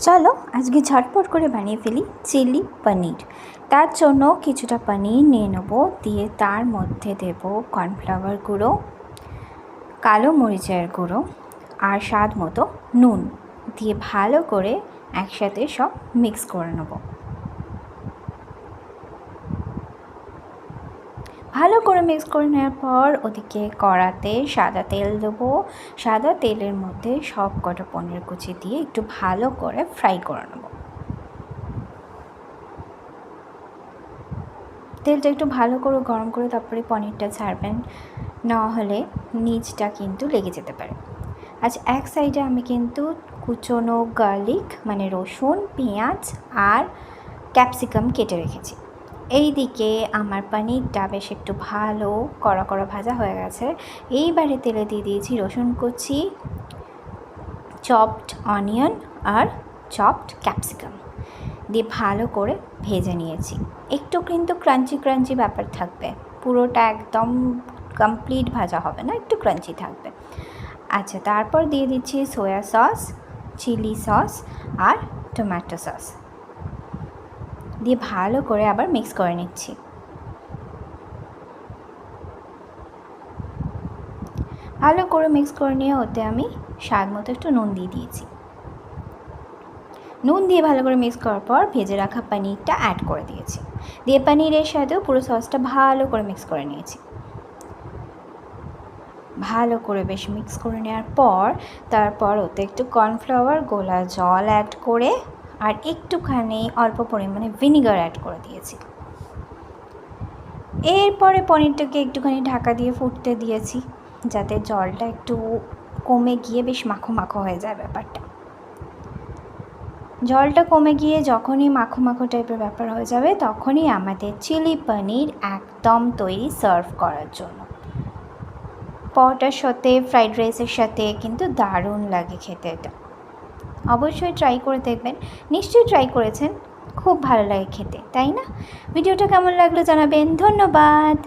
চলো আজকে ঝটপট করে বানিয়ে ফেলি চিলি পনির। তার জন্য কিছুটা পনির নিয়ে নেব, দিয়ে তার মধ্যে দেব কর্নফ্লাওয়ার গুঁড়ো, কালো মরিচের গুঁড়ো আর স্বাদ মতো নুন দিয়ে ভালো করে একসাথে সব মিক্স করে নেব। ভালো করে মিক্স করে নেওয়ার পর ওদিকে কড়াতে সাদা তেল দেবো। সাদা তেলের মধ্যে সব কটা পনির কুচি দিয়ে একটু ভালো করে ফ্রাই করে নেব। তেলটা একটু ভালো করে গরম করে তারপরে পনিরটা ছাড়বেন, না হলে নিচটা কিন্তু লেগে যেতে পারে। আচ্ছা, এক সাইডে আমি কিন্তু কুচনো গার্লিক মানে রসুন, পেঁয়াজ আর ক্যাপসিকাম কেটে রেখেছি। এই দিকে আমার পনিরটা বেশ একটু ভালো কড়া কড়া ভাজা হয়ে গেছে। এইবারে তেলে দিয়ে দিয়েছি রসুন কুচি, চপড অনিয়ন আর চপড ক্যাপসিকাম দিয়ে ভালো করে ভেজে নিয়েছি। একটু কিন্তু ক্রাঞ্চি ক্রাঞ্চি ব্যাপার থাকবে, পুরোটা একদম কমপ্লিট ভাজা হবে না, একটু ক্রাঞ্চি থাকবে। আচ্ছা, তারপর দিয়ে দিচ্ছি সয়া সস, চিলি সস আর টমেটো সস দিয়ে ভালো করে আবার মিক্স করে নিচ্ছি। ভালো করে মিক্স করে নিয়ে ওতে আমি স্বাদ মতো একটু নুন দিয়ে দিয়েছি। নুন দিয়ে ভালো করে মিক্স করার পর ভেজে রাখা পনিরটা অ্যাড করে দিয়েছি, দিয়ে পনিরের সাথেও পুরো সসটা ভালো করে মিক্স করে নিয়েছি। ভালো করে বেশ মিক্স করে নেওয়ার পর তারপর ওতে একটু কর্নফ্লাওয়ার গোলা জল অ্যাড করে আর একটুখানি অল্প পরিমাণে ভিনিগার অ্যাড করে দিয়েছি। এরপরে পনিরটাকে একটুখানি ঢাকা দিয়ে ফুটতে দিয়েছি, যাতে জলটা একটু কমে গিয়ে বেশ মাখো মাখো হয়ে যায় ব্যাপারটা। জলটা কমে গিয়ে যখনই মাখো মাখো টাইপের ব্যাপার হয়ে যাবে, তখনই আমাদের চিলি পনির একদম তৈরি সার্ভ করার জন্য। পরোটার সাথে, ফ্রাইড রাইসের সাথে কিন্তু দারুণ লাগে খেতে। এটা অবশ্যই ট্রাই করে দেখবেন, নিশ্চয়ই ট্রাই করেছেন, খুব ভালো লাগে খেতে, তাই না? ভিডিওটা কেমন লাগলো জানাবেন। ধন্যবাদ।